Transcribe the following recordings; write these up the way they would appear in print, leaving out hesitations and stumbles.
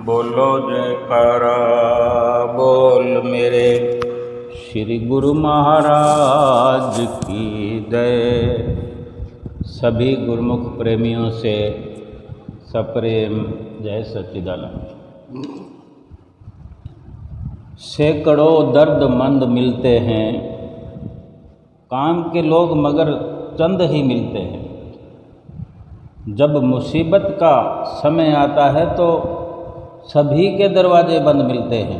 बोलो जयकारा बोल मेरे श्री गुरु महाराज की जय। सभी गुरुमुख प्रेमियों से सप्रेम जय सच्चिदानंद। सैकड़ों दर्दमंद मिलते हैं, काम के लोग मगर चंद ही मिलते हैं। जब मुसीबत का समय आता है तो सभी के दरवाजे बंद मिलते हैं।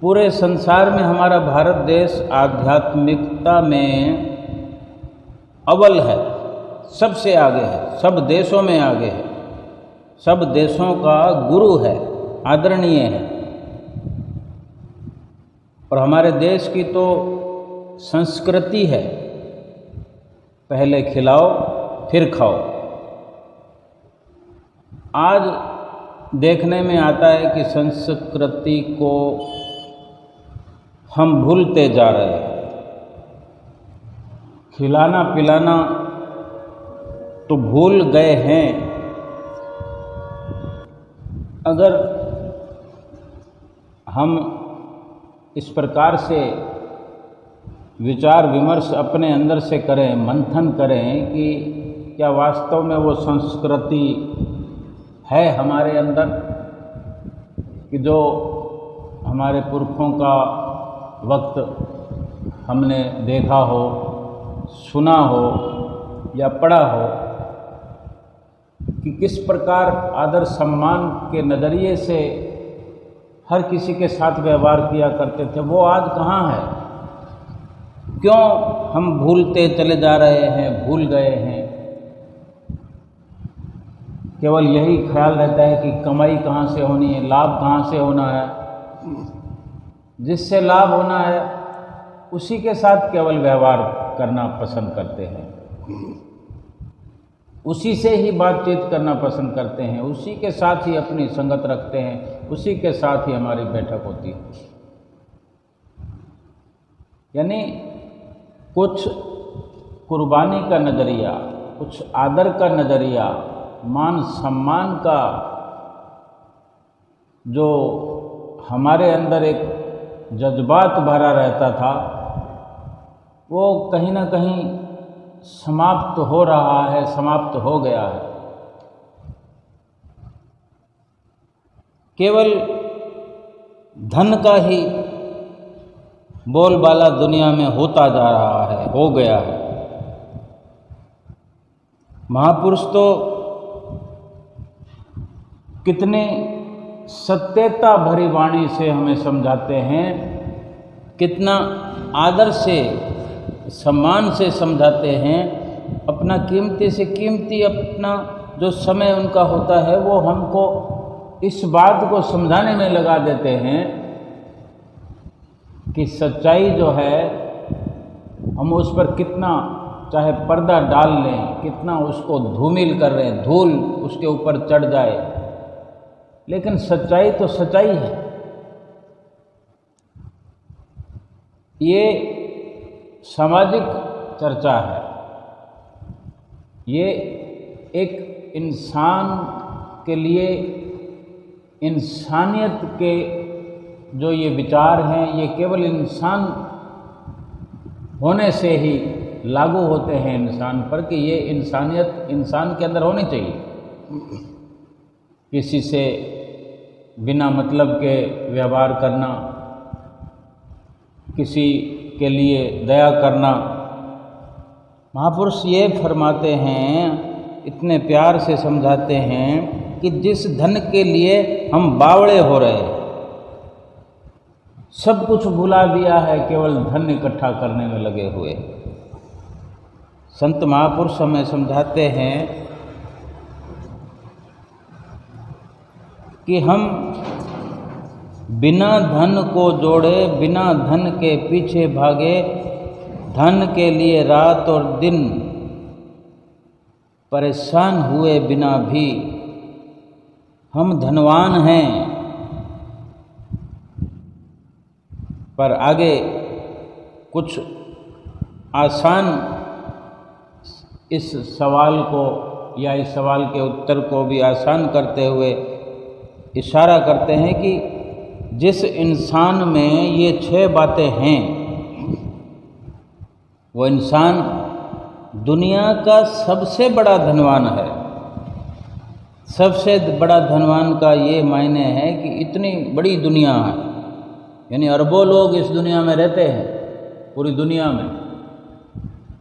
पूरे संसार में हमारा भारत देश आध्यात्मिकता में अव्वल है, सबसे आगे है, सब देशों में आगे है, सब देशों का गुरु है, आदरणीय है। और हमारे देश की तो संस्कृति है, पहले खिलाओ फिर खाओ। आज देखने में आता है कि संस्कृति को हम भूलते जा रहे हैं। खिलाना पिलाना तो भूल गए हैं। अगर हम इस प्रकार से विचार विमर्श अपने अंदर से करें, मंथन करें कि क्या वास्तव में वो संस्कृति है हमारे अंदर, कि जो हमारे पुरखों का वक्त हमने देखा हो, सुना हो या पढ़ा हो कि किस प्रकार आदर सम्मान के नज़रिए से हर किसी के साथ व्यवहार किया करते थे, वो आज कहाँ है? क्यों हम भूलते चले जा रहे हैं, भूल गए हैं? केवल यही ख्याल रहता है कि कमाई कहाँ से होनी है, लाभ कहाँ से होना है, जिससे लाभ होना है उसी के साथ केवल व्यवहार करना पसंद करते हैं, उसी से ही बातचीत करना पसंद करते हैं, उसी के साथ ही अपनी संगत रखते हैं, उसी के साथ ही हमारी बैठक होती है। यानी कुछ कुर्बानी का नज़रिया, कुछ आदर का नज़रिया, मान सम्मान का जो हमारे अंदर एक जज्बात भरा रहता था, वो कहीं ना कहीं समाप्त हो रहा है, समाप्त हो गया है। केवल धन का ही बोलबाला दुनिया में होता जा रहा है, हो गया है। महापुरुष तो कितने सत्यता भरी वाणी से हमें समझाते हैं, कितना आदर से सम्मान से समझाते हैं। अपना कीमती से कीमती अपना जो समय उनका होता है वो हमको इस बात को समझाने में लगा देते हैं कि सच्चाई जो है हम उस पर कितना चाहे पर्दा डाल लें, कितना उसको धूमिल कर रहे हैं, धूल उसके ऊपर चढ़ जाए, लेकिन सच्चाई तो सच्चाई है। ये सामाजिक चर्चा है, ये एक इंसान के लिए इंसानियत के जो ये विचार हैं, ये केवल इंसान होने से ही लागू होते हैं इंसान पर, कि ये इंसानियत इंसान के अंदर होनी चाहिए। किसी से बिना मतलब के व्यवहार करना, किसी के लिए दया करना। महापुरुष ये फरमाते हैं, इतने प्यार से समझाते हैं कि जिस धन के लिए हम बावड़े हो रहे हैं, सब कुछ भुला दिया है, केवल धन इकट्ठा करने में लगे हुए। संत महापुरुष हमें समझाते हैं कि हम बिना धन को जोड़े, बिना धन के पीछे भागे, धन के लिए रात और दिन परेशान हुए बिना भी हम धनवान हैं। पर आगे कुछ आसान इस सवाल को या इस सवाल के उत्तर को भी आसान करते हुए इशारा करते हैं कि जिस इंसान में ये 6 बातें हैं वो इंसान दुनिया का सबसे बड़ा धनवान है। सबसे बड़ा धनवान का ये मायने है कि इतनी बड़ी दुनिया है, यानी अरबों लोग इस दुनिया में रहते हैं, पूरी दुनिया में,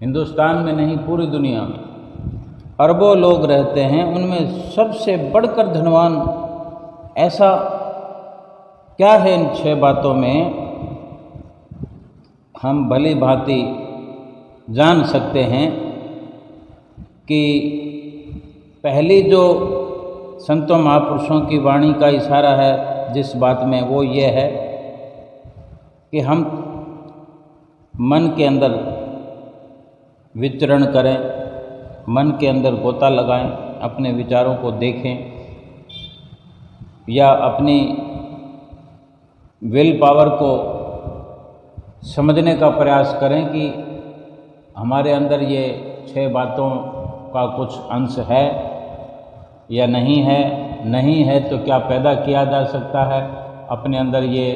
हिंदुस्तान में नहीं पूरी दुनिया में अरबों लोग रहते हैं। उनमें सबसे बढ़कर धनवान ऐसा क्या है इन 6 बातों में, हम भली भांति जान सकते हैं कि पहली जो संतों महापुरुषों की वाणी का इशारा है जिस बात में, वो ये है कि हम मन के अंदर विचरण करें, मन के अंदर गोता लगाएं, अपने विचारों को देखें या अपनी विल पावर को समझने का प्रयास करें कि हमारे अंदर ये 6 बातों का कुछ अंश है या नहीं है। नहीं है तो क्या पैदा किया जा सकता है, अपने अंदर ये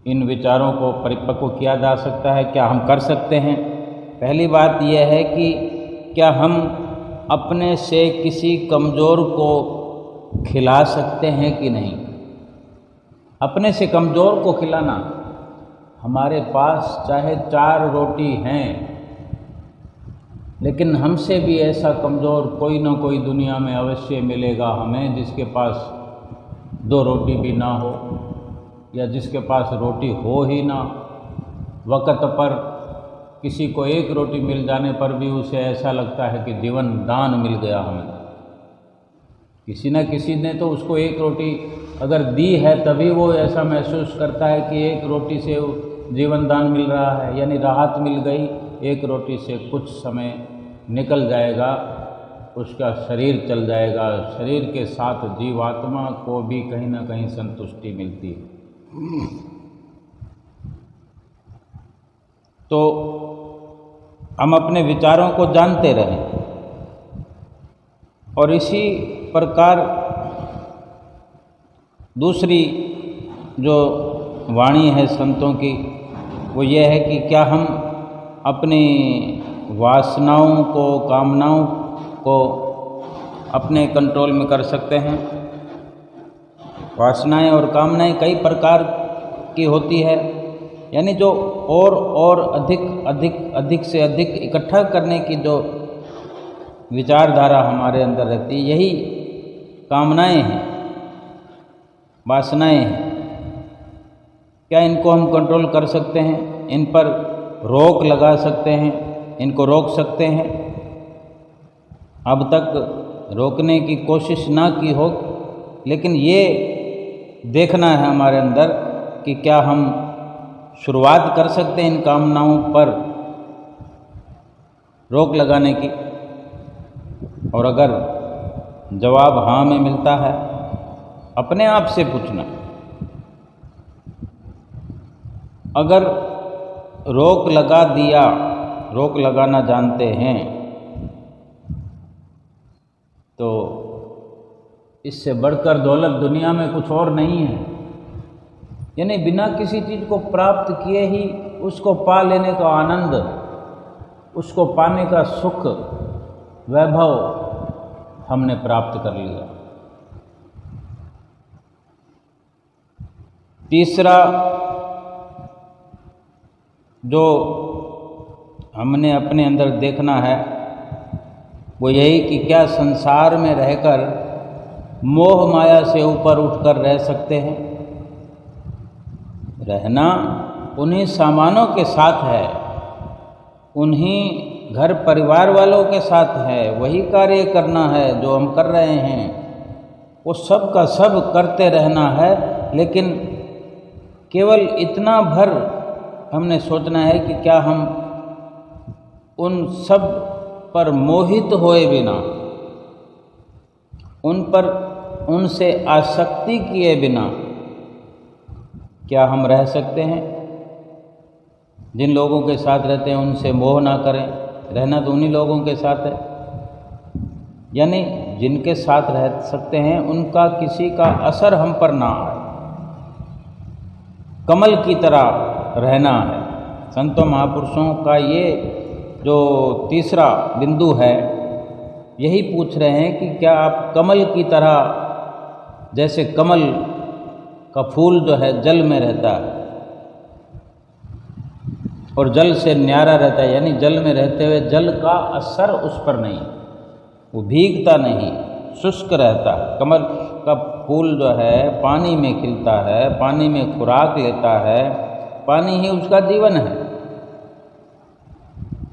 इन विचारों को परिपक्व किया जा सकता है, क्या हम कर सकते हैं। पहली बात यह है कि क्या हम अपने से किसी कमज़ोर को खिला सकते हैं कि नहीं। अपने से कमज़ोर को खिलाना, हमारे पास चाहे 4 रोटी हैं लेकिन हमसे भी ऐसा कमज़ोर कोई ना कोई दुनिया में अवश्य मिलेगा हमें, जिसके पास 2 रोटी भी ना हो या जिसके पास रोटी हो ही ना। वक़्त पर किसी को 1 रोटी मिल जाने पर भी उसे ऐसा लगता है कि जीवन दान मिल गया हमें। किसी न किसी ने तो उसको 1 रोटी अगर दी है तभी वो ऐसा महसूस करता है कि 1 रोटी से जीवन दान मिल रहा है, यानी राहत मिल गई। 1 रोटी से कुछ समय निकल जाएगा, उसका शरीर चल जाएगा, शरीर के साथ जीवात्मा को भी कहीं ना कहीं संतुष्टि मिलती है। तो हम अपने विचारों को जानते रहें और इसी प्रकार दूसरी जो वाणी है संतों की वो ये है कि क्या हम अपनी वासनाओं को, कामनाओं को अपने कंट्रोल में कर सकते हैं। वासनाएं और कामनाएं कई प्रकार की होती है, यानी जो और अधिक से अधिक इकट्ठा करने की जो विचारधारा हमारे अंदर रहती है, यही कामनाएं हैं, वासनाएं हैं। क्या इनको हम कंट्रोल कर सकते हैं, इन पर रोक लगा सकते हैं, इनको रोक सकते हैं। अब तक रोकने की कोशिश ना की हो, लेकिन ये देखना है हमारे अंदर कि क्या हम शुरुआत कर सकते हैं इन कामनाओं पर रोक लगाने की। और अगर जवाब हाँ में मिलता है, अपने आप से पूछना, अगर रोक लगा दिया, रोक लगाना जानते हैं, तो इससे बढ़कर दौलत दुनिया में कुछ और नहीं है। यानी बिना किसी चीज़ को प्राप्त किए ही उसको पा लेने का आनंद, उसको पाने का सुख, वैभव हमने प्राप्त कर लिया। तीसरा जो हमने अपने अंदर देखना है वो यही कि क्या संसार में रहकर मोह माया से ऊपर उठकर रह सकते हैं। रहना उन्हीं सामानों के साथ है, उन्हीं घर परिवार वालों के साथ है, वही कार्य करना है जो हम कर रहे हैं, वो सब का सब करते रहना है। लेकिन केवल इतना भर हमने सोचना है कि क्या हम उन सब पर मोहित होए बिना, उन पर उनसे आसक्ति किए बिना क्या हम रह सकते हैं। जिन लोगों के साथ रहते हैं उनसे मोह ना करें, रहना तो उन्हीं लोगों के साथ है। यानी जिनके साथ रह सकते हैं उनका किसी का असर हम पर ना आए, कमल की तरह रहना है। संतों महापुरुषों का ये जो तीसरा बिंदु है, यही पूछ रहे हैं कि क्या आप कमल की तरह, जैसे कमल का फूल जो है जल में रहता है और जल से न्यारा रहता है, यानी जल में रहते हुए जल का असर उस पर नहीं, वो भीगता नहीं, शुष्क रहता है। कमल का फूल जो है पानी में खिलता है, पानी में खुराक लेता है, पानी ही उसका जीवन है,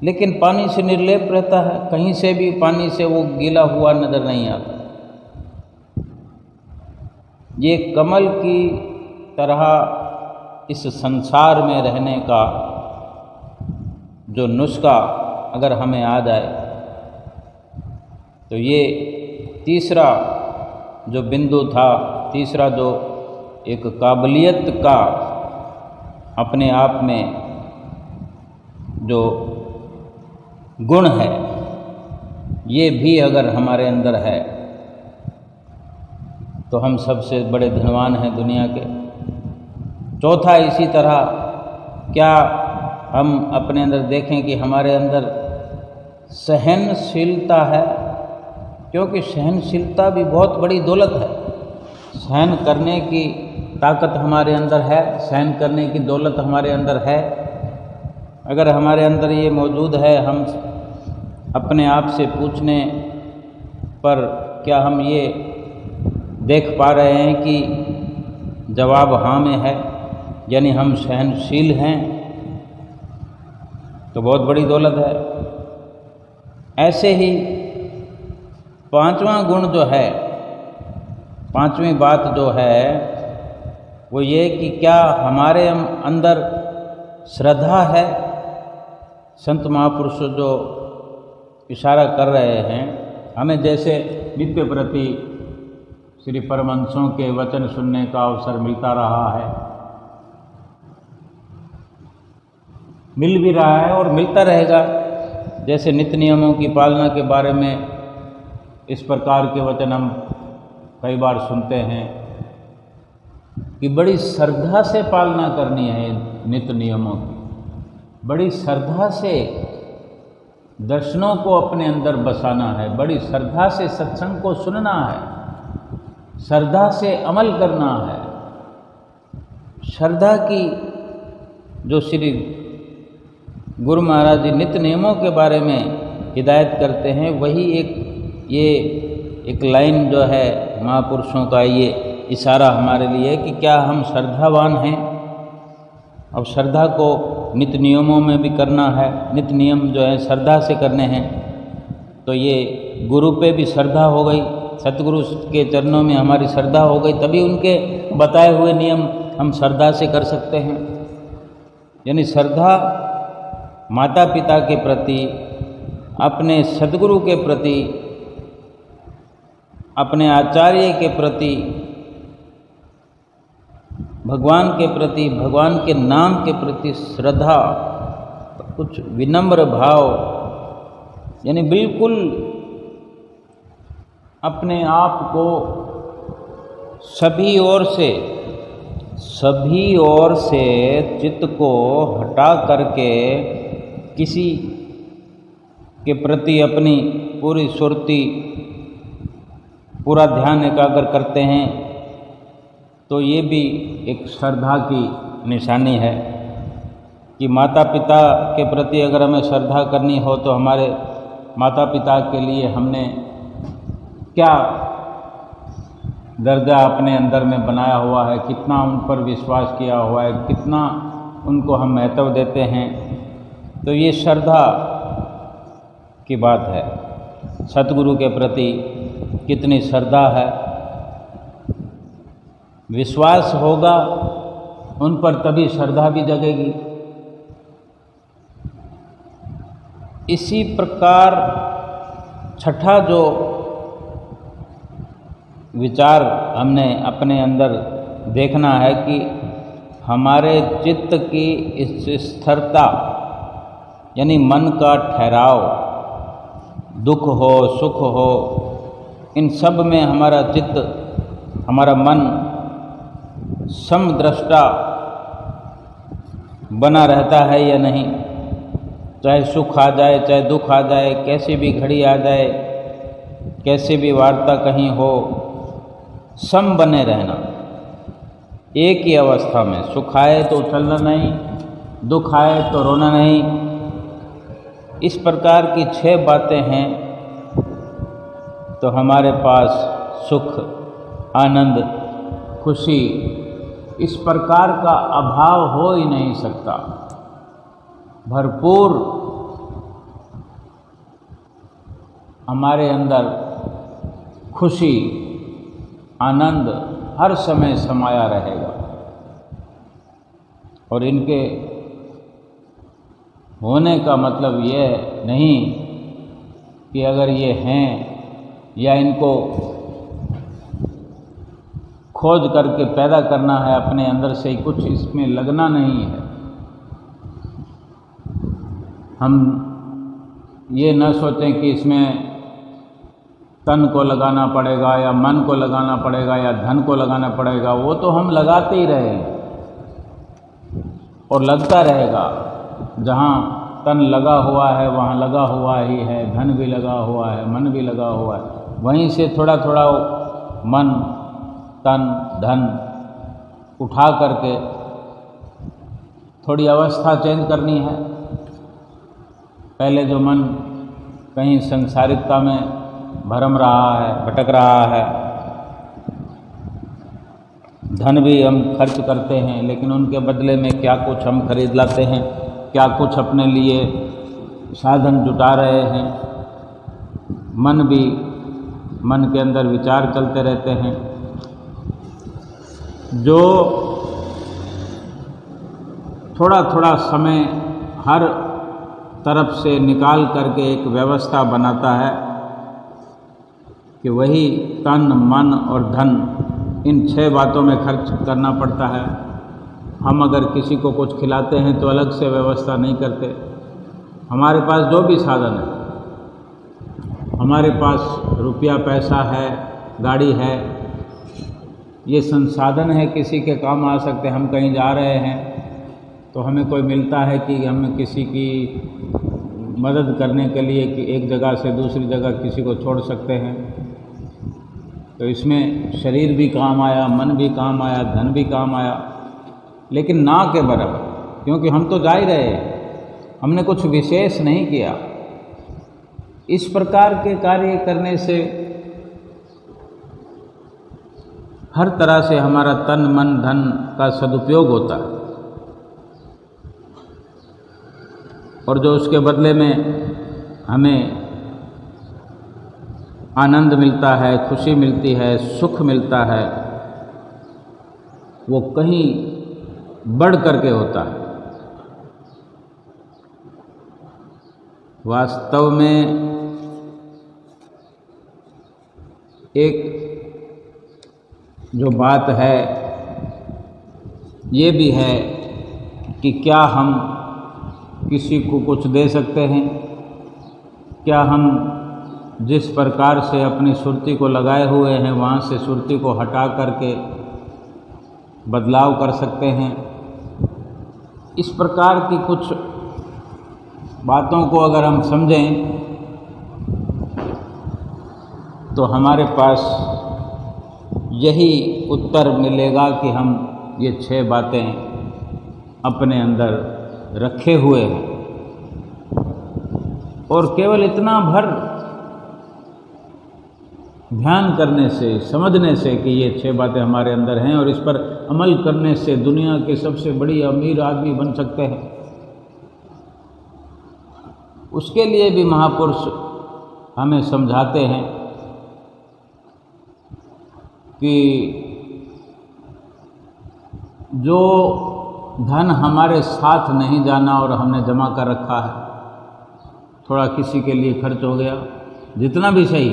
लेकिन पानी से निर्लेप रहता है, कहीं से भी पानी से वो गीला हुआ नज़र नहीं आता। ये कमल की तरह इस संसार में रहने का जो नुस्खा अगर हमें आ जाए, तो ये तीसरा जो बिंदु था, तीसरा जो एक काबिलियत का अपने आप में जो गुण है, ये भी अगर हमारे अंदर है तो हम सबसे बड़े धनवान हैं दुनिया के। चौथा, इसी तरह क्या हम अपने अंदर देखें कि हमारे अंदर सहनशीलता है, क्योंकि सहनशीलता भी बहुत बड़ी दौलत है। सहन करने की ताकत हमारे अंदर है, सहन करने की दौलत हमारे अंदर है। अगर हमारे अंदर ये मौजूद है, हम अपने आप से पूछने पर क्या हम ये देख पा रहे हैं कि जवाब हाँ में है, यानी हम सहनशील हैं, तो बहुत बड़ी दौलत है। ऐसे ही पांचवा गुण जो है, पांचवी बात जो है वो ये कि क्या हमारे अंदर श्रद्धा है। संत महापुरुष जो इशारा कर रहे हैं, हमें जैसे नित्य प्रति श्री परमहंसों के वचन सुनने का अवसर मिलता रहा है, मिल भी रहा है और मिलता रहेगा। जैसे नित्य नियमों की पालना के बारे में इस प्रकार के वचन हम कई बार सुनते हैं कि बड़ी श्रद्धा से पालना करनी है नित्य नियमों की, बड़ी श्रद्धा से दर्शनों को अपने अंदर बसाना है, बड़ी श्रद्धा से सत्संग को सुनना है, श्रद्धा से अमल करना है। श्रद्धा की जो श्री गुरु महाराज जी नित्य नियमों के बारे में हिदायत करते हैं, वही एक लाइन जो है महापुरुषों का ये इशारा हमारे लिए कि क्या हम श्रद्धावान हैं। अब श्रद्धा को नित्य नियमों में भी करना है, नित्य नियम जो है श्रद्धा से करने हैं, तो ये गुरु पे भी श्रद्धा हो गई, सतगुरु के चरणों में हमारी श्रद्धा हो गई, तभी उनके बताए हुए नियम हम श्रद्धा से कर सकते हैं। यानी श्रद्धा माता पिता के प्रति, अपने सद्गुरु के प्रति, अपने आचार्य के प्रति, भगवान के प्रति, भगवान के नाम के प्रति श्रद्धा, कुछ विनम्र भाव, यानी बिल्कुल अपने आप को सभी ओर से चित्त को हटा करके किसी के प्रति अपनी पूरी सुरती, पूरा ध्यान एकाग्र करते हैं, तो ये भी एक श्रद्धा की निशानी है कि माता पिता के प्रति अगर हमें श्रद्धा करनी हो तो हमारे माता पिता के लिए हमने क्या दर्जा अपने अंदर में बनाया हुआ है, कितना उन पर विश्वास किया हुआ है, कितना उनको हम महत्व देते हैं। तो ये श्रद्धा की बात है। सतगुरु के प्रति कितनी श्रद्धा है, विश्वास होगा उन पर तभी श्रद्धा भी जगेगी। इसी प्रकार छठा जो विचार हमने अपने अंदर देखना है कि हमारे चित्त की इस स्थिरता, यानी मन का ठहराव, दुख हो सुख हो, इन सब में हमारा चित्त, हमारा मन समदृष्टा बना रहता है या नहीं। चाहे सुख आ जाए, चाहे दुख आ जाए, कैसी भी घड़ी आ जाए, कैसी भी वार्ता कहीं हो, सम बने रहना, एक ही अवस्था में। सुख आए तो उछलना नहीं, दुख आए तो रोना नहीं। इस प्रकार की 6 बातें हैं तो हमारे पास सुख, आनंद, खुशी, इस प्रकार का अभाव हो ही नहीं सकता। भरपूर हमारे अंदर खुशी, आनंद हर समय समाया रहेगा। और इनके होने का मतलब यह नहीं कि अगर ये हैं या इनको खोज करके पैदा करना है अपने अंदर से ही, कुछ इसमें लगना नहीं है। हम ये न सोचें कि इसमें तन को लगाना पड़ेगा या मन को लगाना पड़ेगा या धन को लगाना पड़ेगा। वो तो हम लगाते ही रहे और लगता रहेगा। जहाँ तन लगा हुआ है वहाँ लगा हुआ ही है, धन भी लगा हुआ है, मन भी लगा हुआ है। वहीं से थोड़ा थोड़ा मन, तन, धन उठा करके थोड़ी अवस्था चेंज करनी है। पहले जो मन कहीं संसारिकता में भरम रहा है, भटक रहा है, धन भी हम खर्च करते हैं, लेकिन उनके बदले में क्या कुछ हम खरीद लाते हैं, क्या कुछ अपने लिए साधन जुटा रहे हैं। मन के अंदर विचार चलते रहते हैं जो थोड़ा थोड़ा समय हर तरफ से निकाल करके एक व्यवस्था बनाता है कि वही तन, मन और धन, इन 6 बातों में खर्च करना पड़ता है। हम अगर किसी को कुछ खिलाते हैं तो अलग से व्यवस्था नहीं करते। हमारे पास जो भी साधन है, हमारे पास रुपया पैसा है, गाड़ी है, ये संसाधन है, किसी के काम आ सकते। हम कहीं जा रहे हैं तो हमें कोई मिलता है कि हम किसी की मदद करने के लिए कि एक जगह से दूसरी जगह किसी को छोड़ सकते हैं। तो इसमें शरीर भी काम आया, मन भी काम आया, धन भी काम आया, लेकिन ना के बराबर, क्योंकि हम तो जा ही रहे हैं, हमने कुछ विशेष नहीं किया। इस प्रकार के कार्य करने से हर तरह से हमारा तन, मन, धन का सदुपयोग होता है और जो उसके बदले में हमें आनंद मिलता है, खुशी मिलती है, सुख मिलता है, वो कहीं बढ़ करके होता है। वास्तव में एक जो बात है ये भी है कि क्या हम किसी को कुछ दे सकते हैं? क्या हम जिस प्रकार से अपनी सुरती को लगाए हुए हैं वहाँ से सुरती को हटा करके बदलाव कर सकते हैं? इस प्रकार की कुछ बातों को अगर हम समझें तो हमारे पास यही उत्तर मिलेगा कि हम ये 6 बातें अपने अंदर रखे हुए हैं और केवल इतना भर ध्यान करने से, समझने से कि ये 6 बातें हमारे अंदर हैं और इस पर अमल करने से दुनिया के सबसे बड़ी अमीर आदमी बन सकते हैं। उसके लिए भी महापुरुष हमें समझाते हैं कि जो धन हमारे साथ नहीं जाना और हमने जमा कर रखा है, थोड़ा किसी के लिए खर्च हो गया, जितना भी सही,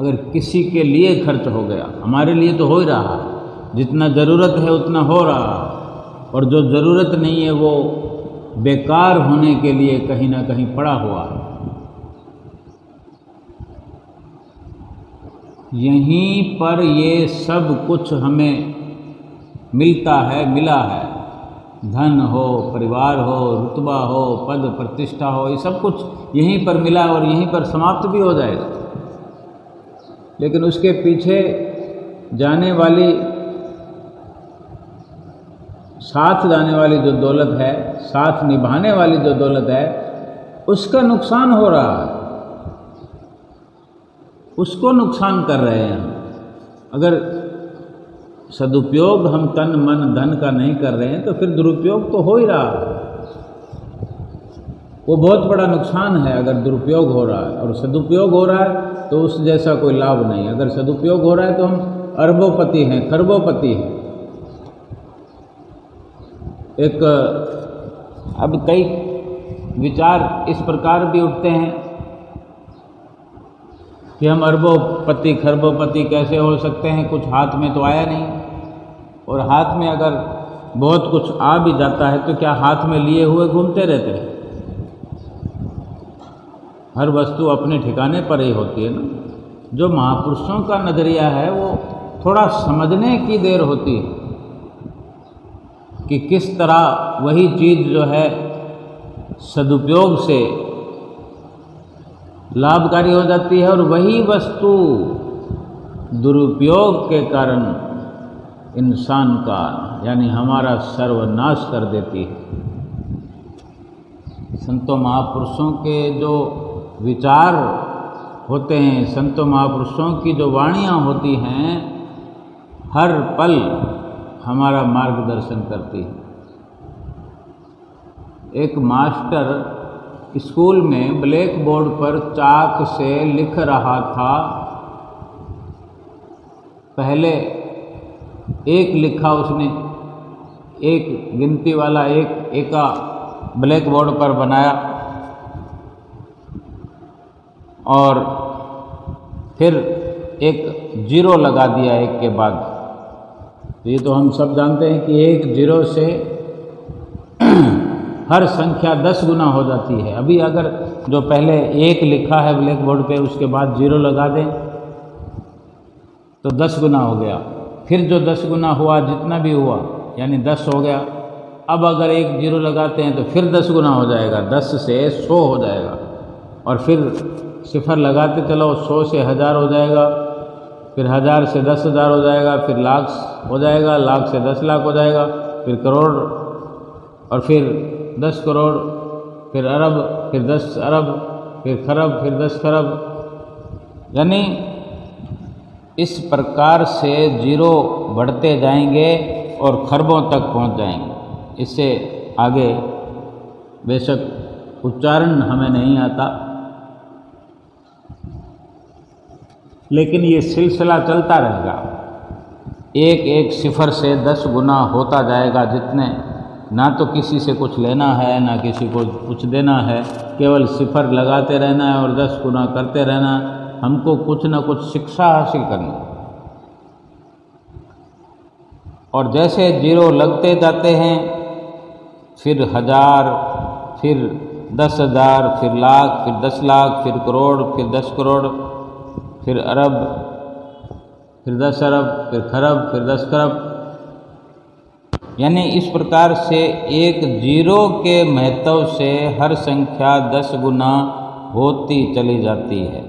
अगर किसी के लिए खर्च हो गया, हमारे लिए तो हो ही रहा, जितना ज़रूरत है उतना हो रहा, और जो ज़रूरत नहीं है वो बेकार होने के लिए कहीं ना कहीं पड़ा हुआ है। यहीं पर ये सब कुछ हमें मिलता है, मिला है। धन हो, परिवार हो, रुतबा हो, पद प्रतिष्ठा हो, ये सब कुछ यहीं पर मिला और यहीं पर समाप्त भी हो जाएगा। लेकिन उसके पीछे जाने वाली, साथ जाने वाली जो दौलत है, साथ निभाने वाली जो दौलत है, उसका नुकसान हो रहा है, उसको नुकसान कर रहे हैं हम। अगर सदुपयोग हम तन मन धन का नहीं कर रहे हैं तो फिर दुरुपयोग तो हो ही रहा है। वो बहुत बड़ा नुकसान है अगर दुरुपयोग हो रहा है, और सदुपयोग हो रहा है तो उस जैसा कोई लाभ नहीं। अगर सदुपयोग हो रहा है तो हम अरबोपति हैं, खरबोपति हैं। एक अब कई विचार इस प्रकार भी उठते हैं कि हम अरबोपति खरबोपति कैसे हो सकते हैं, कुछ हाथ में तो आया नहीं। और हाथ में अगर बहुत कुछ आ भी जाता है तो क्या हाथ में लिए हुए घूमते रहते हैं? हर वस्तु अपने ठिकाने पर ही होती है ना। जो महापुरुषों का नज़रिया है वो थोड़ा समझने की देर होती है कि किस तरह वही चीज़ जो है सदुपयोग से लाभकारी हो जाती है और वही वस्तु दुरुपयोग के कारण इंसान का यानी हमारा सर्वनाश कर देती है। संतों महापुरुषों के जो विचार होते हैं, संतों महापुरुषों की जो वाणियाँ होती हैं, हर पल हमारा मार्गदर्शन करती है। एक मास्टर स्कूल में ब्लैक बोर्ड पर चाक से लिख रहा था। पहले एक लिखा उसने, एक गिनती वाला एक एका ब्लैक बोर्ड पर बनाया और फिर एक जीरो लगा दिया एक के बाद। तो ये तो हम सब जानते हैं कि एक जीरो से हर संख्या 10 गुना हो जाती है। अभी अगर जो पहले एक लिखा है ब्लैक बोर्ड पे उसके बाद जीरो लगा दें तो 10 गुना हो गया। फिर जो 10 गुना हुआ, जितना भी हुआ यानी 10 हो गया। अब अगर एक जीरो लगाते हैं तो फिर 10 गुना हो जाएगा, 10 से 100 हो जाएगा। और फिर सिफर लगाते चलो, 100 से 1000 हो जाएगा, फिर 1000 से 10,000 हो जाएगा, फिर लाख हो जाएगा, लाख से 10 लाख हो जाएगा, फिर करोड़, और फिर 10 करोड़, फिर अरब, फिर 10 अरब, फिर खरब, फिर 10 खरब। यानी इस प्रकार से जीरो बढ़ते जाएंगे और खरबों तक पहुंच जाएंगे। इससे आगे बेशक उच्चारण हमें नहीं आता, लेकिन ये सिलसिला चलता रहेगा। एक एक सिफर से 10 गुना होता जाएगा, जितने ना तो किसी से कुछ लेना है ना किसी को कुछ देना है, केवल सिफर लगाते रहना है और 10 गुना करते रहना। हमको कुछ ना कुछ शिक्षा हासिल करनी। और जैसे जीरो लगते जाते हैं, फिर 1000, फिर 10,000, फिर लाख, फिर 10 लाख, फिर करोड़, फिर 10 करोड़, फिर अरब, फिर 10 अरब, फिर खरब, फिर 10 खरब। यानी इस प्रकार से एक जीरो के महत्व से हर संख्या 10 गुना होती चली जाती है।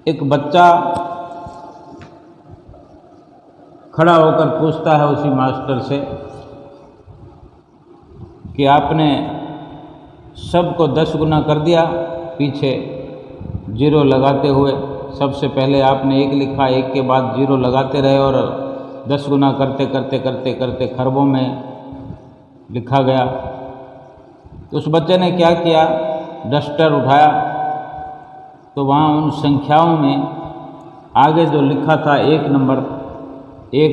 एक बच्चा खड़ा होकर पूछता है उसी मास्टर से कि आपने सबको 10 गुना कर दिया, पीछे जीरो लगाते हुए। सबसे पहले आपने एक लिखा, एक के बाद जीरो लगाते रहे और 10 गुना करते करते करते करते खरबों में लिखा गया। तो उस बच्चे ने क्या किया, डस्टर उठाया तो वहाँ उन संख्याओं में आगे जो लिखा था एक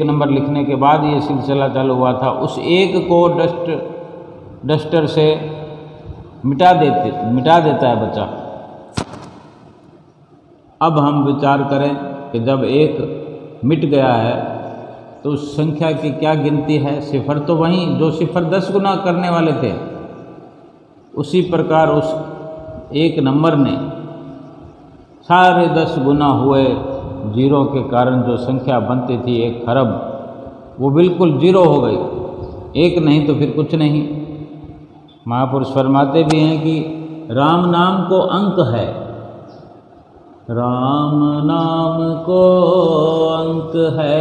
नंबर लिखने के बाद ये सिलसिला चालू हुआ था, उस एक को डस्टर से मिटा देता है बच्चा। अब हम विचार करें कि जब एक मिट गया है तो उस संख्या की क्या गिनती है। सिफर तो वहीं, जो सिफर 10 गुना करने वाले थे, उसी प्रकार उस एक नंबर ने सारे 10 गुना हुए जीरो के कारण जो संख्या बनती थी 1 खरब, वो बिल्कुल जीरो हो गई। एक नहीं तो फिर कुछ नहीं। महापुरुष फरमाते भी हैं कि राम नाम को अंक है, राम नाम को अंक है,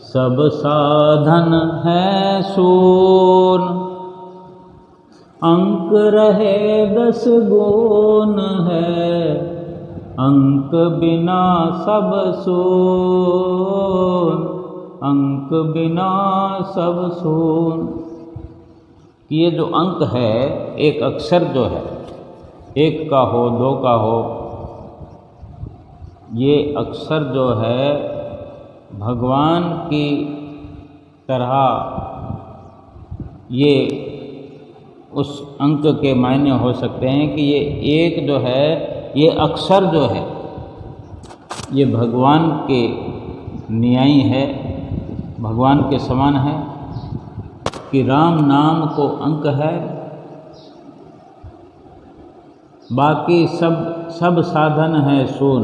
सब साधन है शून, अंक रहे 10 गुण है, अंक बिना सब सून, अंक बिना सब सून। ये जो अंक है, एक अक्षर जो है, 1 का हो 2 का हो, ये अक्षर जो है भगवान की तरह ये उस अंक के मायने हो सकते हैं कि ये एक जो है, ये अक्षर जो है, ये भगवान के न्यायी है, भगवान के समान है कि राम नाम को अंक है, बाकी सब साधन है शून।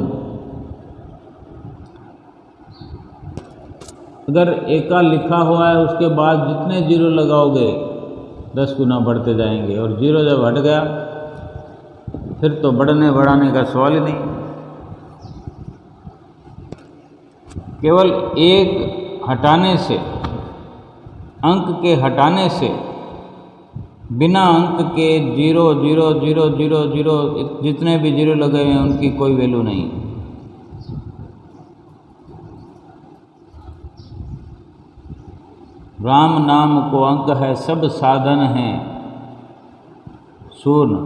अगर एका लिखा हुआ है उसके बाद जितने जीरो लगाओगे 10 गुना बढ़ते जाएंगे, और जीरो जब हट गया फिर तो बढ़ने बढ़ाने का सवाल ही नहीं। केवल एक हटाने से, अंक के हटाने से, बिना अंक के 0 0 0 0 0 जितने भी जीरो लगे हुए हैं उनकी कोई वैल्यू नहीं। राम नाम को अंक है, सब साधन हैं शून्य,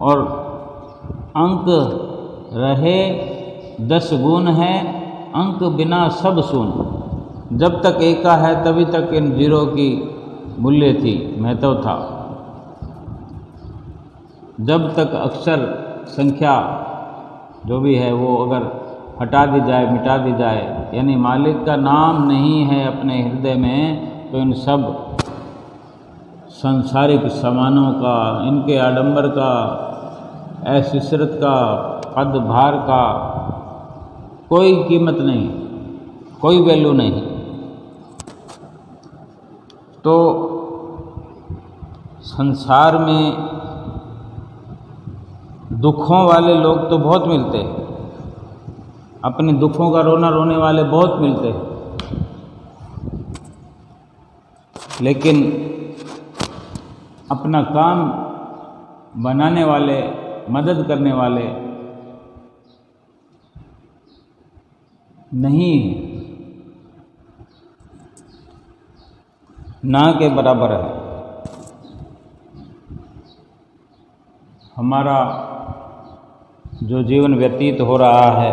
और अंक रहे 10 गुण है, अंक बिना सब शून्य। जब तक एका है तभी तक इन जीरो की मूल्य थी, महत्व था। जब तक अक्षर संख्या जो भी है वो अगर हटा दी जाए, मिटा दी जाए, यानी मालिक का नाम नहीं है अपने हृदय में, तो इन सब सांसारिक सामानों का, इनके आडंबर का, ऐश्वर्य का, पद भार का कोई कीमत नहीं, कोई वैल्यू नहीं। तो संसार में दुखों वाले लोग तो बहुत मिलते हैं, अपने दुखों का रोना रोने वाले बहुत मिलते हैं, लेकिन अपना काम बनाने वाले, मदद करने वाले नहीं, ना के बराबर है। हमारा जो जीवन व्यतीत हो रहा है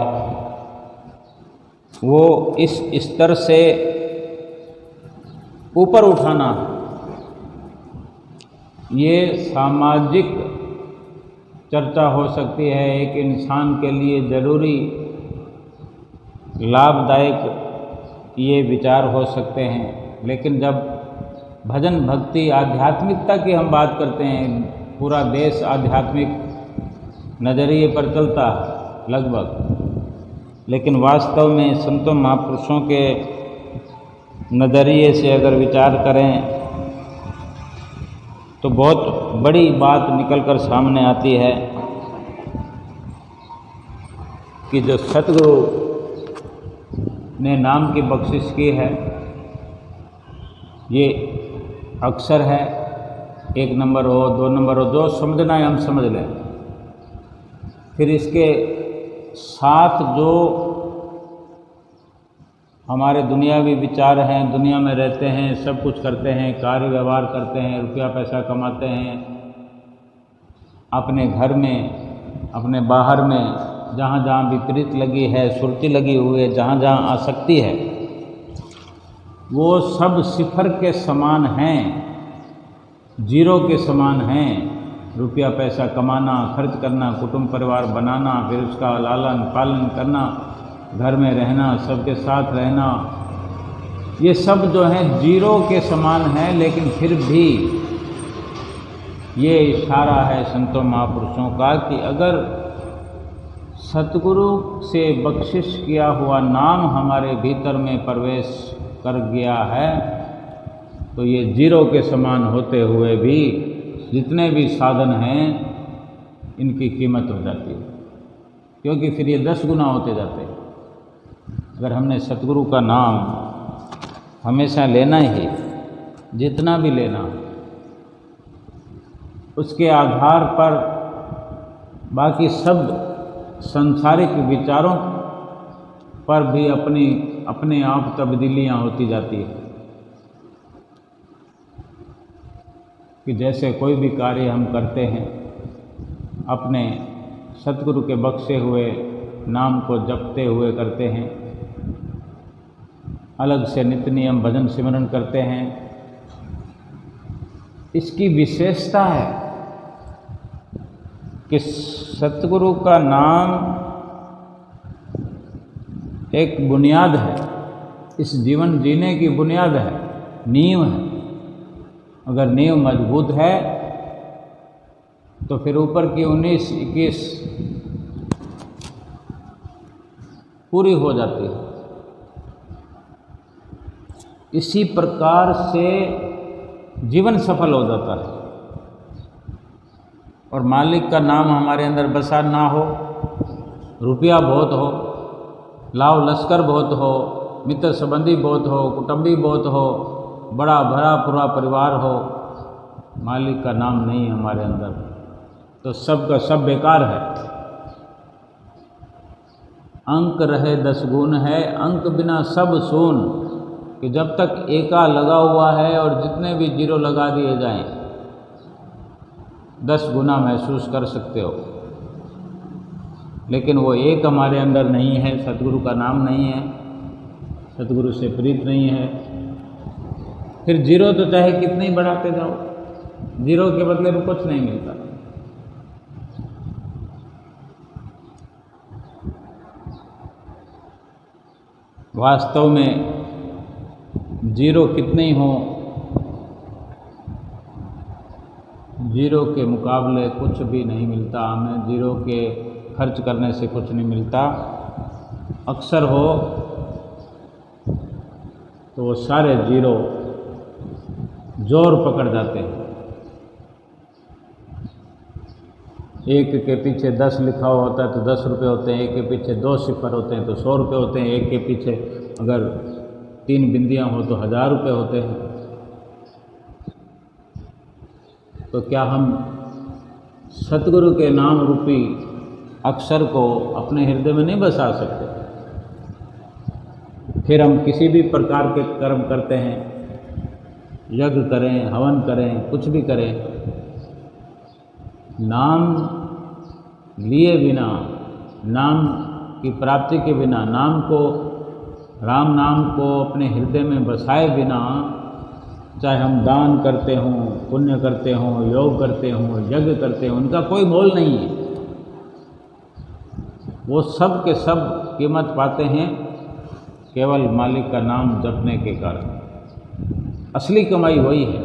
वो इस स्तर से ऊपर उठाना, ये सामाजिक चर्चा हो सकती है, एक इंसान के लिए ज़रूरी लाभदायक ये विचार हो सकते हैं, लेकिन जब भजन भक्ति आध्यात्मिकता की हम बात करते हैं, पूरा देश आध्यात्मिक नज़रिए पर चलता है लगभग, लेकिन वास्तव में संतों महापुरुषों के नज़रिए से अगर विचार करें तो बहुत बड़ी बात निकलकर सामने आती है कि जो सतगुरु ने नाम की बख्शिश की है, ये अक्षर है, 1 नंबर हो 2 नंबर हो, जो समझना है हम समझ लें। फिर इसके साथ जो हमारे दुनियावी विचार हैं, दुनिया में रहते हैं, सब कुछ करते हैं, कार्य व्यवहार करते हैं, रुपया पैसा कमाते हैं, अपने घर में, अपने बाहर में, जहाँ जहाँ विपरीत लगी है, सुरती लगी हुई है, जहाँ जहाँ आसक्ति है, वो सब सिफर के समान हैं, जीरो के समान हैं। रुपया पैसा कमाना, खर्च करना, कुटुंब परिवार बनाना, फिर उसका लालन पालन करना, घर में रहना, सबके साथ रहना, ये सब जो है जीरो के समान है। लेकिन फिर भी ये इशारा है संतों महापुरुषों का कि अगर सतगुरु से बख्शिश किया हुआ नाम हमारे भीतर में प्रवेश कर गया है तो ये जीरो के समान होते हुए भी जितने भी साधन हैं इनकी कीमत हो जाती है, क्योंकि फिर ये 10 गुना होते जाते हैं। अगर हमने सतगुरु का नाम हमेशा लेना ही, जितना भी लेना, उसके आधार पर बाकी सब सांसारिक विचारों पर भी अपने आप तब्दीलियां होती जाती है। कि जैसे कोई भी कार्य हम करते हैं अपने सतगुरु के बख्शे हुए नाम को जपते हुए करते हैं, अलग से नित्य नियम भजन सिमरन करते हैं। इसकी विशेषता है कि सतगुरु का नाम एक बुनियाद है, इस जीवन जीने की बुनियाद है, नींव है। अगर नींव मजबूत है तो फिर ऊपर की 19-21 पूरी हो जाती है। इसी प्रकार से जीवन सफल हो जाता है। और मालिक का नाम हमारे अंदर बसा ना हो, रुपया बहुत हो, लाव लश्कर बहुत हो, मित्र संबंधी बहुत हो, कुटुंबी बहुत हो, बड़ा भरा पूरा परिवार हो, मालिक का नाम नहीं है हमारे अंदर तो सब का सब बेकार है। अंक रहे 10 गुण है, अंक बिना सब शून। कि जब तक एका लगा हुआ है और जितने भी जीरो लगा दिए जाएं 10 गुना महसूस कर सकते हो, लेकिन वो एक हमारे अंदर नहीं है, सतगुरु का नाम नहीं है, सतगुरु से प्रीत नहीं है। फिर जीरो तो चाहे कितने ही बढ़ाते जाओ, जीरो के बदले में कुछ नहीं मिलता। वास्तव में जीरो कितने ही हों, जीरो के मुकाबले कुछ भी नहीं मिलता हमें। जीरो के खर्च करने से कुछ नहीं मिलता। अक्सर हो तो वो सारे जीरो जोर पकड़ जाते हैं। एक के पीछे 10 लिखा हुआ होता है तो 10 रुपये होते हैं, एक के पीछे 2 सिफर होते हैं तो 100 रुपये होते हैं, एक के पीछे अगर 3 बिंदियां हो तो 1000 रुपये होते हैं। तो क्या हम सतगुरु के नाम रूपी अक्षर को अपने हृदय में नहीं बसा सकते? फिर हम किसी भी प्रकार के कर्म करते हैं, यज्ञ करें, हवन करें, कुछ भी करें, नाम लिए बिना, नाम की प्राप्ति के बिना, नाम को, राम नाम को अपने हृदय में बसाए बिना, चाहे हम दान करते हों, पुण्य करते हों, योग करते हों, यज्ञ करते हों, उनका कोई मोल नहीं है। वो सब के सब कीमत पाते हैं केवल मालिक का नाम जपने के कारण। असली कमाई वही है।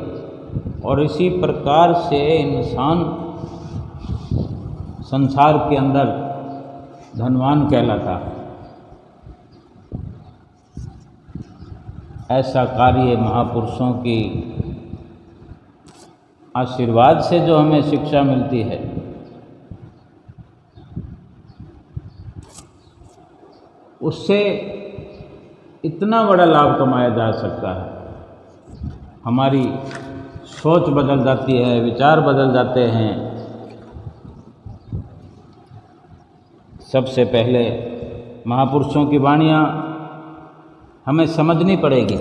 और इसी प्रकार से इंसान संसार के अंदर धनवान कहलाता है। ऐसा कार्य महापुरुषों की आशीर्वाद से जो हमें शिक्षा मिलती है, उससे इतना बड़ा लाभ कमाया जा सकता है। हमारी सोच बदल जाती है, विचार बदल जाते हैं। सबसे पहले महापुरुषों की वाणियाँ हमें समझनी पड़ेगी।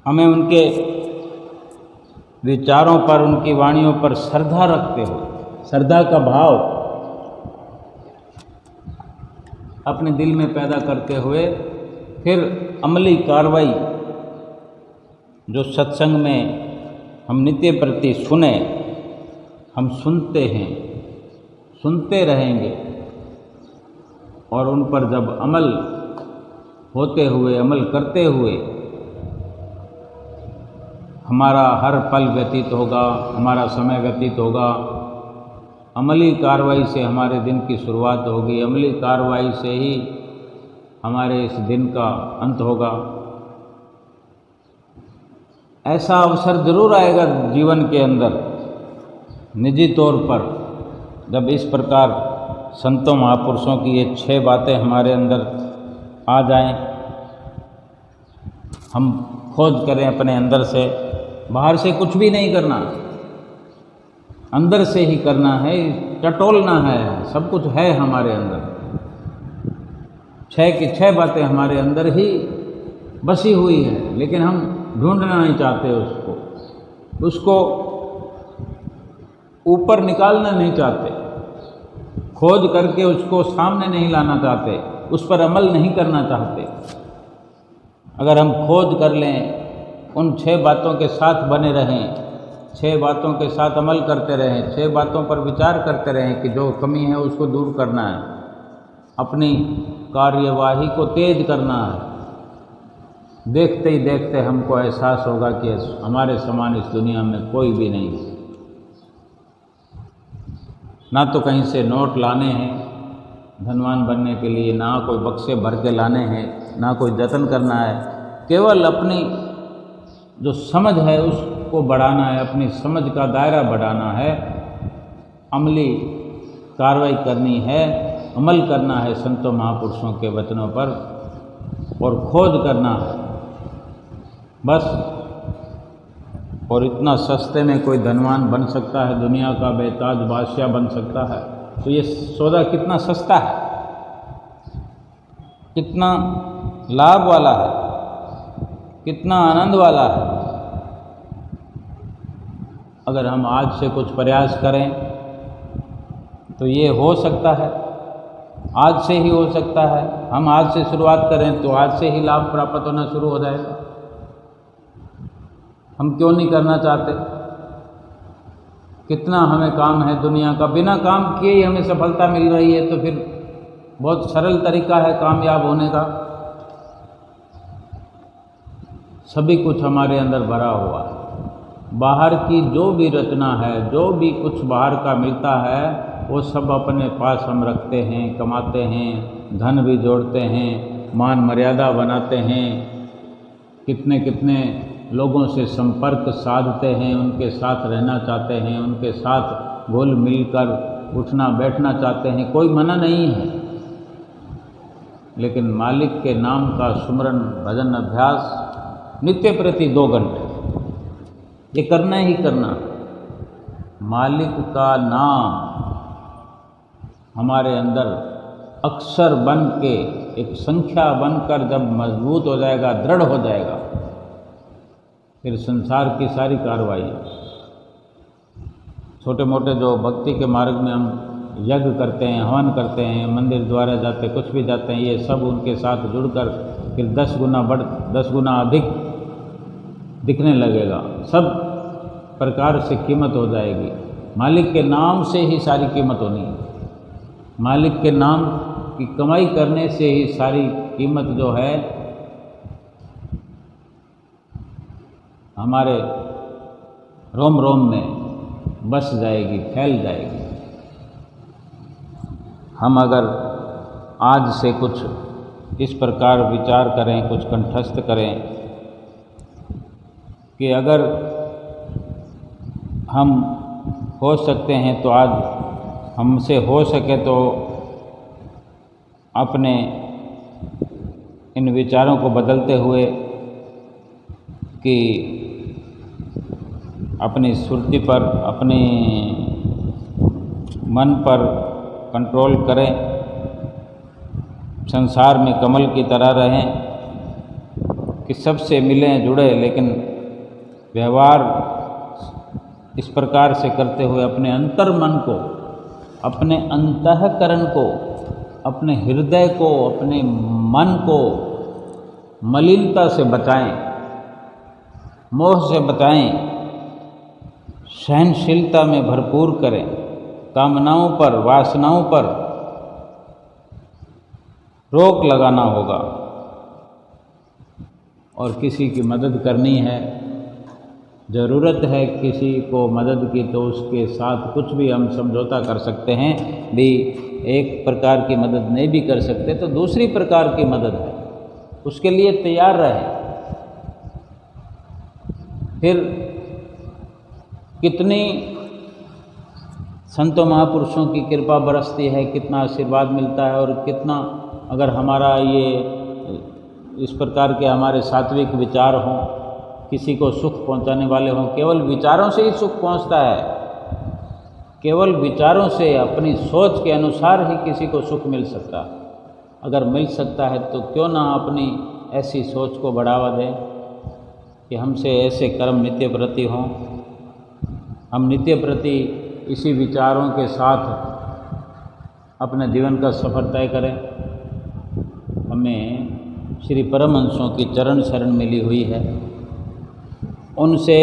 हमें उनके विचारों पर, उनकी वाणियों पर श्रद्धा रखते हो, श्रद्धा का भाव अपने दिल में पैदा करते हुए फिर अमली कार्रवाई जो सत्संग में हम नित्य प्रति सुने, हम सुनते हैं, सुनते रहेंगे और उन पर जब अमल होते हुए, अमल करते हुए हमारा हर पल व्यतीत होगा, हमारा समय व्यतीत होगा। अमली कार्रवाई से हमारे दिन की शुरुआत होगी, अमली कार्रवाई से ही हमारे इस दिन का अंत होगा। ऐसा अवसर जरूर आएगा जीवन के अंदर, निजी तौर पर, जब इस प्रकार संतों महापुरुषों की ये 6 बातें हमारे अंदर आ जाएं, हम खोज करें अपने अंदर से। बाहर से कुछ भी नहीं करना, अंदर से ही करना है, टटोलना है। सब कुछ है हमारे अंदर, 6 की 6 बातें हमारे अंदर ही बसी हुई है, लेकिन हम ढूंढना नहीं चाहते उसको ऊपर निकालना नहीं चाहते, खोज करके उसको सामने नहीं लाना चाहते, उस पर अमल नहीं करना चाहते। अगर हम खोज कर लें, उन 6 बातों के साथ बने रहें, 6 बातों के साथ अमल करते रहें, 6 बातों पर विचार करते रहें कि जो कमी है उसको दूर करना है, अपनी कार्यवाही को तेज करना है। देखते ही देखते हमको एहसास होगा कि हमारे समान इस दुनिया में कोई भी नहीं है। ना तो कहीं से नोट लाने हैं धनवान बनने के लिए, ना कोई बक्से भर के लाने हैं, ना कोई जतन करना है। केवल अपनी जो समझ है उसको बढ़ाना है, अपनी समझ का दायरा बढ़ाना है, अमली कार्रवाई करनी है, अमल करना है संतों महापुरुषों के वचनों पर और खोज करना है बस। और इतना सस्ते में कोई धनवान बन सकता है, दुनिया का बेताज बादशाह बन सकता है, तो ये सौदा कितना सस्ता है, कितना लाभ वाला है, कितना आनंद वाला है। अगर हम आज से कुछ प्रयास करें तो ये हो सकता है, आज से ही हो सकता है। हम आज से शुरुआत करें तो आज से ही लाभ प्राप्त होना शुरू हो जाएगा। हम क्यों नहीं करना चाहते? कितना हमें काम है दुनिया का, बिना काम किए ही हमें सफलता मिल रही है, तो फिर बहुत सरल तरीका है कामयाब होने का। सभी कुछ हमारे अंदर भरा हुआ है। बाहर की जो भी रचना है, जो भी कुछ बाहर का मिलता है, वो सब अपने पास हम रखते हैं, कमाते हैं, धन भी जोड़ते हैं, मान मर्यादा बनाते हैं, कितने कितने लोगों से संपर्क साधते हैं, उनके साथ रहना चाहते हैं, उनके साथ घुल मिलकर उठना बैठना चाहते हैं, कोई मना नहीं है। लेकिन मालिक के नाम का सुमरन भजन अभ्यास नित्य प्रति 2 घंटे ये करना ही करना। मालिक का नाम हमारे अंदर अक्षर बन के, एक संख्या बनकर जब मजबूत हो जाएगा, दृढ़ हो जाएगा, फिर संसार की सारी कार्रवाई, छोटे मोटे जो भक्ति के मार्ग में हम यज्ञ करते हैं, हवन करते हैं, मंदिर द्वारा जाते, कुछ भी जाते हैं, ये सब उनके साथ जुड़कर फिर 10 गुना अधिक दिखने लगेगा। सब प्रकार से कीमत हो जाएगी। मालिक के नाम से ही सारी कीमत होनी है। मालिक के नाम की कमाई करने से ही सारी कीमत जो है हमारे रोम रोम में बस जाएगी, फैल जाएगी। हम अगर आज से कुछ इस प्रकार विचार करें, कुछ कंठस्थ करें कि अगर हम हो सकते हैं तो आज हमसे हो सके तो अपने इन विचारों को बदलते हुए कि अपनी सुरती पर, अपने मन पर कंट्रोल करें, संसार में कमल की तरह रहें कि सबसे मिलें जुड़े, लेकिन व्यवहार इस प्रकार से करते हुए अपने अंतर मन को, अपने अंतःकरण को, अपने हृदय को, अपने मन को मलिनता से बचाएं, मोह से बचाएं, सहनशीलता में भरपूर करें, कामनाओं पर, वासनाओं पर रोक लगाना होगा। और किसी की मदद करनी है ज़रूरत है किसी को मदद की तो उसके साथ कुछ भी हम समझौता कर सकते हैं। भी एक प्रकार की मदद नहीं भी कर सकते तो दूसरी प्रकार की मदद है, उसके लिए तैयार रहे। फिर कितनी संतों महापुरुषों की कृपा बरसती है, कितना आशीर्वाद मिलता है, और कितना अगर हमारा ये इस प्रकार के हमारे सात्विक विचार हों, किसी को सुख पहुंचाने वाले हों। केवल विचारों से ही सुख पहुंचता है, केवल विचारों से अपनी सोच के अनुसार ही किसी को सुख मिल सकता। अगर मिल सकता है तो क्यों ना अपनी ऐसी सोच को बढ़ावा दें कि हमसे ऐसे कर्म नित्य प्रति हों, हम नित्य प्रति इसी विचारों के साथ अपने जीवन का सफ़र तय करें। हमें श्री परमहंसों की चरण शरण मिली हुई है, उनसे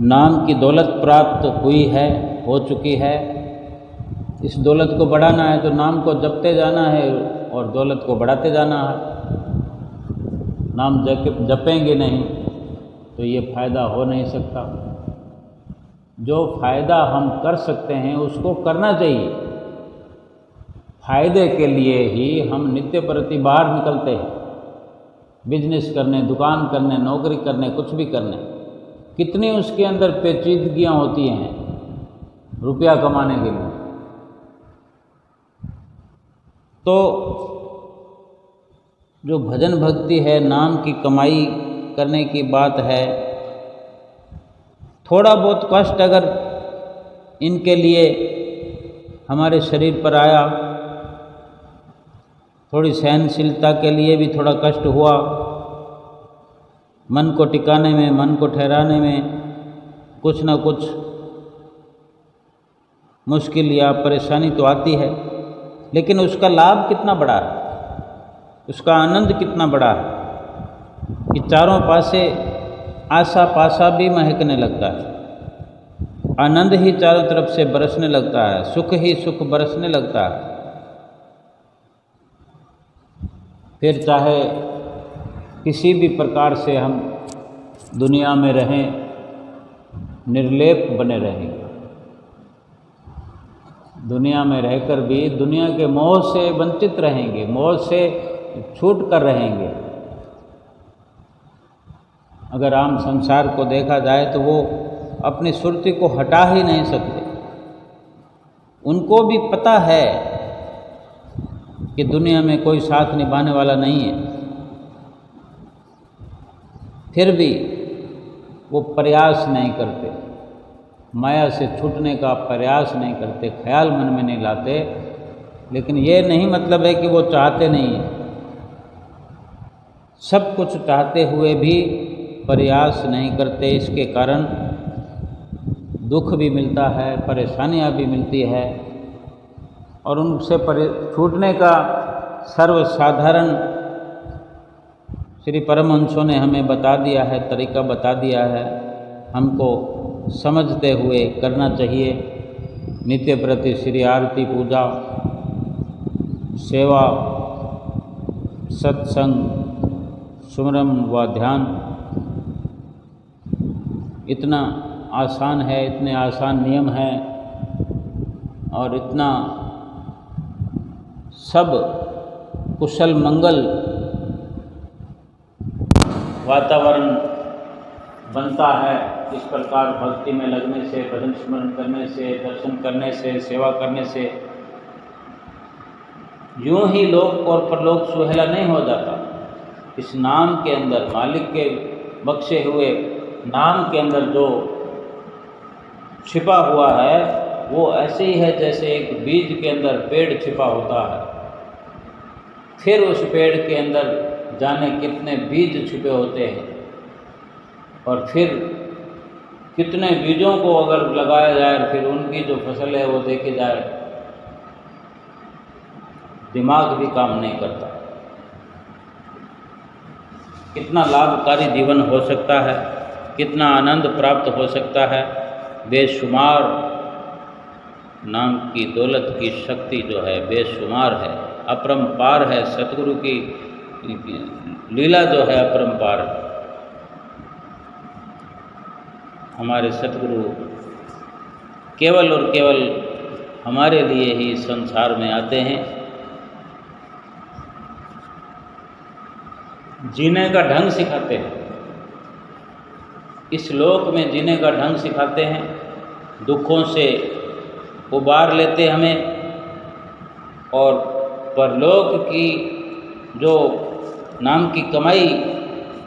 नाम की दौलत प्राप्त हुई है, हो चुकी है। इस दौलत को बढ़ाना है तो नाम को जपते जाना है और दौलत को बढ़ाते जाना है। नाम जपेंगे नहीं तो ये फ़ायदा हो नहीं सकता। जो फ़ायदा हम कर सकते हैं उसको करना चाहिए। फ़ायदे के लिए ही हम नित्य प्रति बाहर निकलते हैं, बिजनेस करने, दुकान करने, नौकरी करने, कुछ भी करने। कितनी उसके अंदर पेचीदगियाँ होती हैं रुपया कमाने के लिए। तो जो भजन भक्ति है, नाम की कमाई करने की बात है, थोड़ा बहुत कष्ट अगर इनके लिए हमारे शरीर पर आया, थोड़ी सहनशीलता के लिए भी थोड़ा कष्ट हुआ, मन को टिकाने में, मन को ठहराने में कुछ ना कुछ मुश्किल या परेशानी तो आती है, लेकिन उसका लाभ कितना बड़ा है, उसका आनंद कितना बड़ा है कि चारों पासे आशा पाशा भी महकने लगता है, आनंद ही चारों तरफ से बरसने लगता है, सुख ही सुख बरसने लगता है। फिर चाहे किसी भी प्रकार से हम दुनिया में रहें, निर्लेप बने रहेंगे। दुनिया में रहकर भी दुनिया के मोह से वंचित रहेंगे, मोह से छूट कर रहेंगे। अगर आम संसार को देखा जाए तो वो अपनी सुरती को हटा ही नहीं सकते। उनको भी पता है कि दुनिया में कोई साथ निभाने वाला नहीं है, फिर भी वो प्रयास नहीं करते, माया से छूटने का प्रयास नहीं करते, ख्याल मन में नहीं लाते। लेकिन ये नहीं मतलब है कि वो चाहते नहीं हैं, सब कुछ चाहते हुए भी प्रयास नहीं करते। इसके कारण दुख भी मिलता है, परेशानियां भी मिलती है, और उनसे छूटने का सर्वसाधारण श्री परमहंसों ने हमें बता दिया है, तरीका बता दिया है। हमको समझते हुए करना चाहिए। नित्य प्रति श्री आरती, पूजा, सेवा, सत्संग, सुमरन व ध्यान इतना आसान है, इतने आसान नियम हैं, और इतना सब कुशल मंगल वातावरण बनता है। इस प्रकार भक्ति में लगने से, भजन स्मरण करने से, दर्शन करने से, सेवा करने से यूं ही लोक और परलोक सुहेला नहीं हो जाता। इस नाम के अंदर, मालिक के बख्शे हुए नाम के अंदर जो छिपा हुआ है वो ऐसे ही है जैसे एक बीज के अंदर पेड़ छिपा होता है। फिर उस पेड़ के अंदर जाने कितने बीज छिपे होते हैं, और फिर कितने बीजों को अगर लगाया जाए, फिर उनकी जो फसल है वो देखी जाए, दिमाग भी काम नहीं करता। कितना लाभकारी जीवन हो सकता है, कितना आनंद प्राप्त हो सकता है। बेशुमार नाम की दौलत की शक्ति जो है बेशुमार है, अपरंपार है। सतगुरु की लीला जो है अपरंपार। हमारे सतगुरु केवल और केवल हमारे लिए ही संसार में आते हैं, जीने का ढंग सिखाते हैं, इस लोक में जीने का ढंग सिखाते हैं, दुखों से उबार लेते हमें, और परलोक की जो नाम की कमाई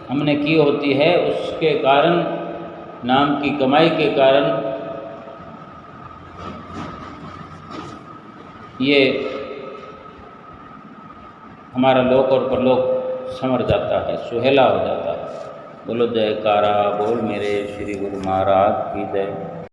हमने की होती है, उसके कारण, नाम की कमाई के कारण ये हमारा लोक और परलोक संवर जाता है, सुहेला हो जाता है। बोलो जयकारा बोल मेरे श्री गुरु महाराज की जय।